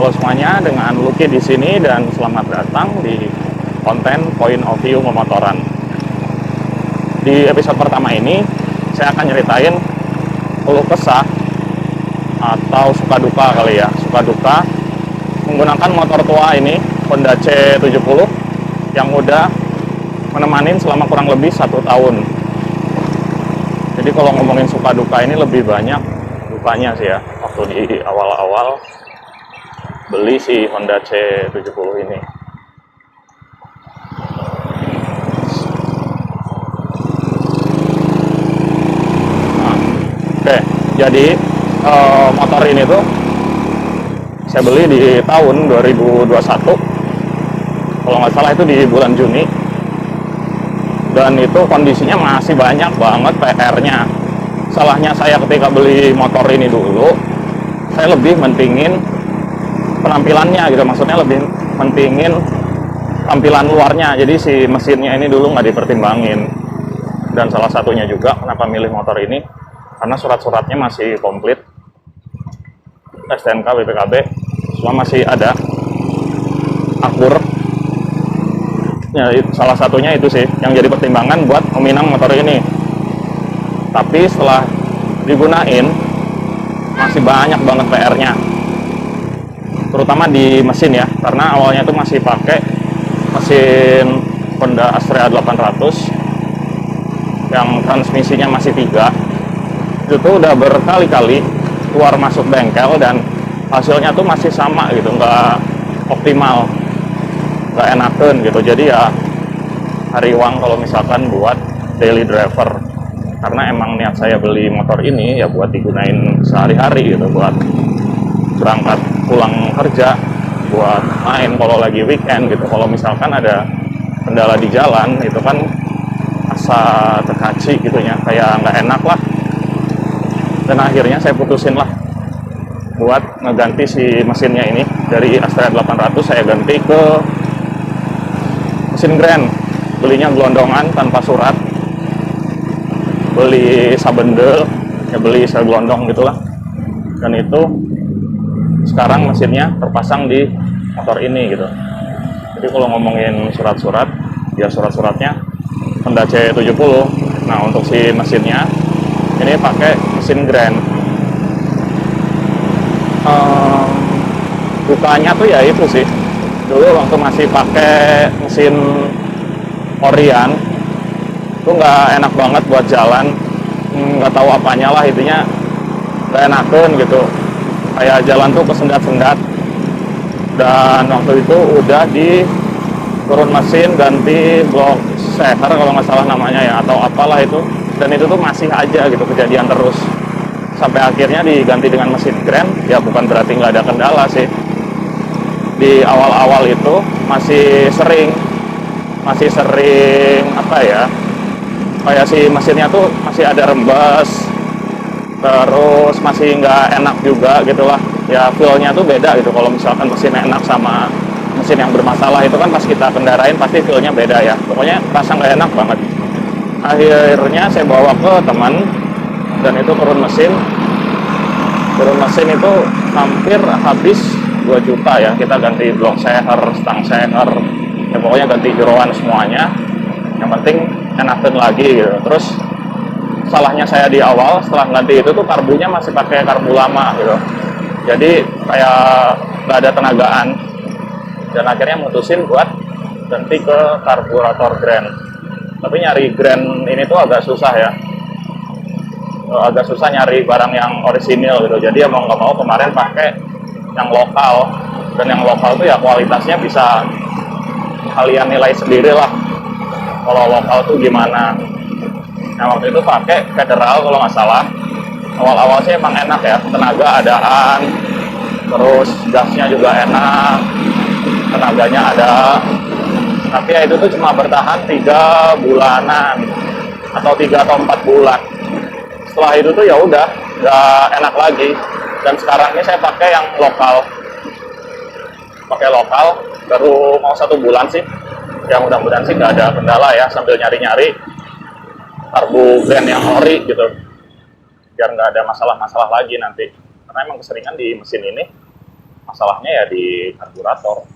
Halo semuanya, dengan Lucky di sini dan selamat datang di konten Point of View Memotoran. Di episode pertama ini, saya akan nyeritain keluh kesah atau suka duka kali ya, suka duka menggunakan motor tua ini, Honda C70 yang udah menemanin selama kurang lebih 1 tahun. Jadi kalau ngomongin suka duka ini lebih banyak dukanya sih ya, waktu di awal-awal beli si Honda C70 ini. Nah, oke, jadi motor ini tuh saya beli di tahun 2021, kalau nggak salah itu di bulan Juni, dan itu kondisinya masih banyak banget PR-nya. Salahnya saya ketika beli motor ini dulu, saya lebih mentingin penampilannya gitu, maksudnya lebih mentingin tampilan luarnya, jadi si mesinnya ini dulu nggak dipertimbangin. Dan salah satunya juga kenapa milih motor ini, karena surat-suratnya masih komplit, STNK, BPKB semua masih ada, akur ya. Salah satunya itu sih yang jadi pertimbangan buat meminang motor ini. Tapi setelah digunain masih banyak banget PR-nya, terutama di mesin ya, karena awalnya itu masih pakai mesin Honda Astrea 800 yang transmisinya masih 3. Itu tuh udah berkali-kali keluar masuk bengkel dan hasilnya tuh masih sama gitu, nggak optimal, nggak enakan gitu. Jadi ya hari uang kalau misalkan buat daily driver, karena emang niat saya beli motor ini ya buat digunain sehari-hari gitu, buat berangkat pulang kerja, buat main kalau lagi weekend gitu. Kalau misalkan ada kendala di jalan itu kan asa terkaci gitu ya, kayak nggak enak lah. Dan akhirnya saya putusin lah buat ngeganti si mesinnya ini, dari Astrea 800 saya ganti ke mesin Grand. Belinya gelondongan tanpa surat, beli sabendel ya, beli segelondong gitulah. Dan itu sekarang mesinnya terpasang di motor ini gitu. Jadi kalau ngomongin surat-surat, ya surat-suratnya Honda C70. Nah untuk si mesinnya ini pakai mesin Grand. Dukanya tuh ya itu sih, dulu waktu masih pakai mesin Orion tuh nggak enak banget buat jalan, nggak tahu apanya lah, intinya nggak enakan gitu, kayak jalan tuh kesendat-sendat. Dan waktu itu udah di turun mesin ganti blok seher kalau nggak salah namanya ya, atau apalah itu, dan itu tuh masih aja gitu kejadian terus, sampai akhirnya diganti dengan mesin Grand. Ya bukan berarti nggak ada kendala sih, di awal-awal itu masih sering apa ya, kayak si mesinnya tuh masih ada rembes, terus masih nggak enak juga gitulah ya. Feel-nya tuh beda gitu, kalau misalkan mesin enak sama mesin yang bermasalah itu kan pas kita kendarain pasti feel-nya beda ya, pokoknya rasa nggak enak banget. Akhirnya saya bawa ke teman dan itu turun mesin itu hampir habis 2 juta ya. Kita ganti blok seher, stang seher ya, pokoknya ganti jeroan semuanya, yang penting enakan lagi gitu. Terus salahnya saya di awal setelah ganti itu tuh karbunya masih pakai karbu lama gitu, jadi kayak nggak ada tenagaan. Dan akhirnya mutusin buat ganti ke karburator Grand. Tapi nyari Grand ini tuh agak susah ya, agak susah nyari barang yang orisinil gitu. Jadi ya mau nggak mau kemarin pakai yang lokal, dan yang lokal tuh ya kualitasnya bisa kalian nilai sendiri lah kalau lokal tuh gimana. Nah waktu itu pakai Federal kalau nggak salah. Awal-awal sih emang enak ya, tenaga adaan, terus gasnya juga enak, tenaganya ada. Tapi ya itu tuh cuma bertahan 3 bulanan atau 3 atau 4 bulan. Setelah itu tuh ya udah nggak enak lagi. Dan sekarang ini saya pakai yang lokal, baru mau 1 bulan sih. Ya mudah-mudahan sih nggak ada kendala ya, sambil nyari-nyari karbu Grand yang ori gitu, biar nggak ada masalah-masalah lagi nanti. Karena emang keseringan di mesin ini masalahnya ya di karburator.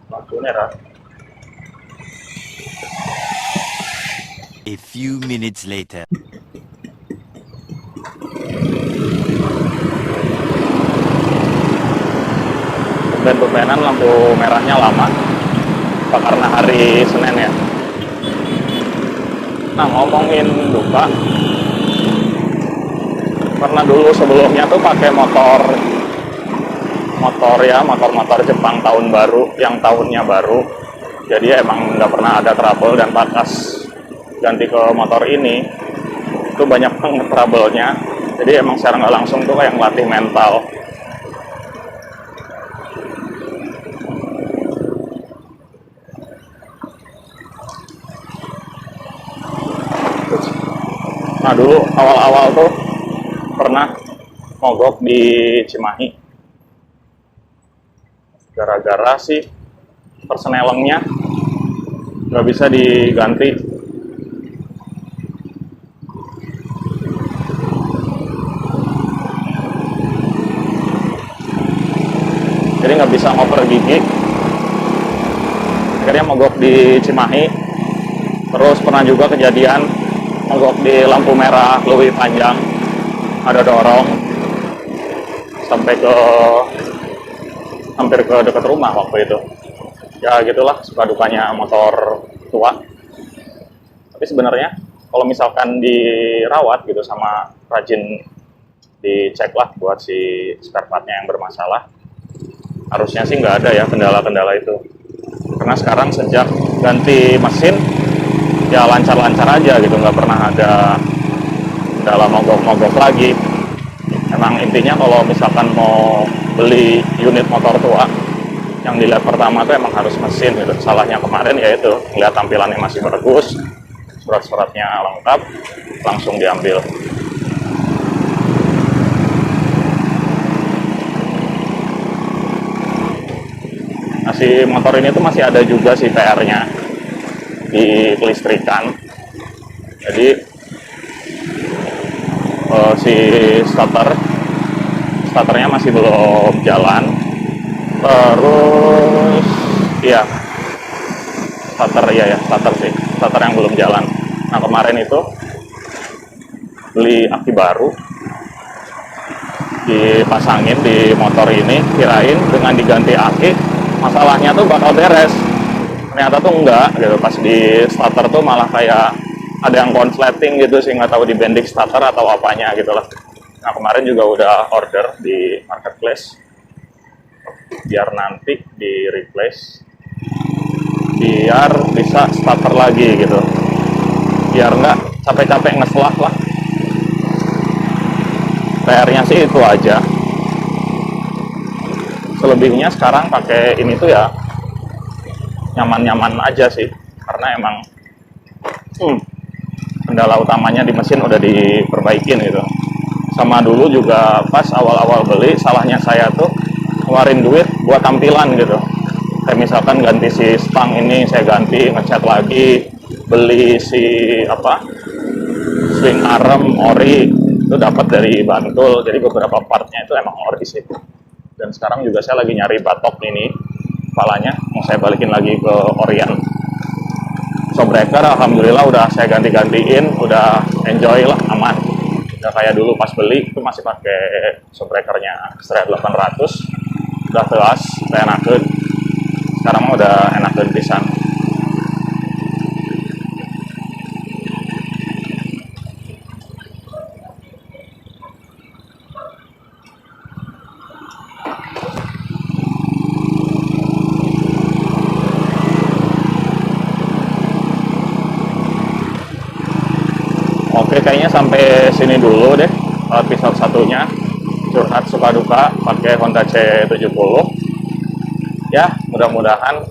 Lampu merah. A few minutes later. Ben-benan lampu merahnya lama. Apa karena hari Senin ya? Nah, ngomongin duka, karena dulu sebelumnya tuh pakai motor Jepang tahun baru, yang tahunnya baru. Jadi emang nggak pernah ada trouble, dan pas ganti ke motor ini itu banyak banget trouble-nya. Jadi emang secara nggak langsung tuh kayak ngelatih mental. Nah, dulu awal-awal tuh pernah mogok di Cimahi gara-gara sih persnelengnya nggak bisa diganti. Jadi nggak bisa ngoper gigi. Akhirnya mogok di Cimahi. Terus pernah juga kejadian mogok di lampu merah lebih panjang, ada dorong sampai ke hampir ke dekat rumah waktu itu. Ya gitulah suka dukanya motor tua. Tapi sebenarnya kalau misalkan dirawat gitu sama rajin dicek lah buat si spare partnya yang bermasalah, harusnya sih nggak ada ya kendala-kendala itu. Karena sekarang sejak ganti mesin ya lancar-lancar aja gitu, nggak pernah ada kendala mogok-mogok lagi. Emang intinya kalau misalkan mau beli unit motor tua, yang dilihat pertama tuh emang harus mesin gitu. Salahnya kemarin yaitu ngeliat tampilannya masih bagus, surat-suratnya lengkap, langsung diambil. Nah, si motor ini tuh masih ada juga sih PR-nya di kelistrikan. Jadi si starternya masih belum jalan. Terus ya starter yang belum jalan. Nah, kemarin itu beli aki baru, dipasangin di motor ini, kirain dengan diganti aki masalahnya tuh bakal beres. Ternyata tuh enggak gitu. Pas di starter tuh malah kayak ada yang konsleting gitu sih, nggak tahu di bending starter atau apanya gitu lah. Nah, kemarin juga udah order di marketplace biar nanti di replace, biar bisa starter lagi gitu, biar nggak capek-capek ngeselah lah. PR-nya sih itu aja. Selebihnya sekarang pakai ini tuh ya nyaman-nyaman aja sih, karena emang kendala utamanya di mesin udah diperbaikin gitu. Sama dulu juga pas awal-awal beli, salahnya saya tuh ngeluarin duit buat tampilan gitu. Kayak misalkan ganti si stang ini saya ganti, ngecat lagi, beli si swing arm ori itu dapat dari Bantul, jadi beberapa partnya itu emang ori sih. Dan sekarang juga saya lagi nyari batok ini kepalanya, mau saya balikin lagi ke orian. Shockbreaker alhamdulillah udah saya ganti-gantiin, udah enjoy lah, aman. Udah kayak dulu pas beli itu masih pakai shockbreakernya Extra 800, udah telas, udah enakeun. Sekarang udah enakeun pisan. Oke, kayaknya sampai sini dulu deh episode satunya, curhat suka duka pakai Honda C70. Ya, mudah-mudahan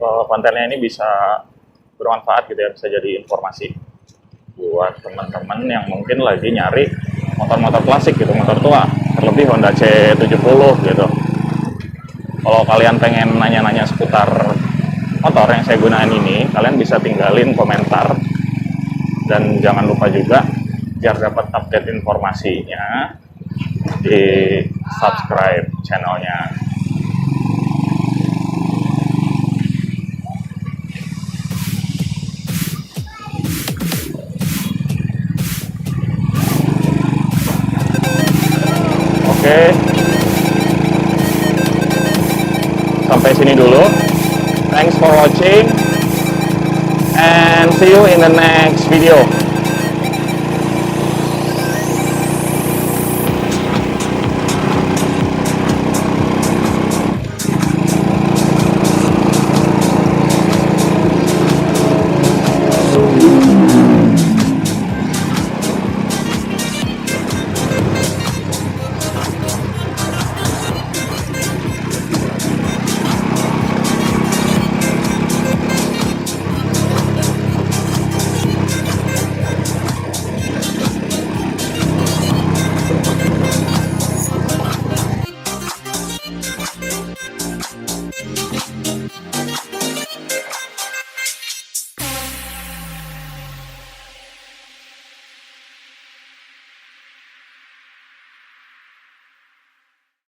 kontennya ini bisa bermanfaat gitu ya, bisa jadi informasi buat teman-teman yang mungkin lagi nyari motor-motor klasik gitu, motor tua, terlebih Honda C70 gitu. Kalau kalian pengen nanya-nanya seputar motor yang saya gunain ini, kalian bisa tinggalin komentar Dan jangan lupa juga biar dapat update informasinya di subscribe channelnya. Oke, sampai sini dulu. Thanks for watching and see you in the next video.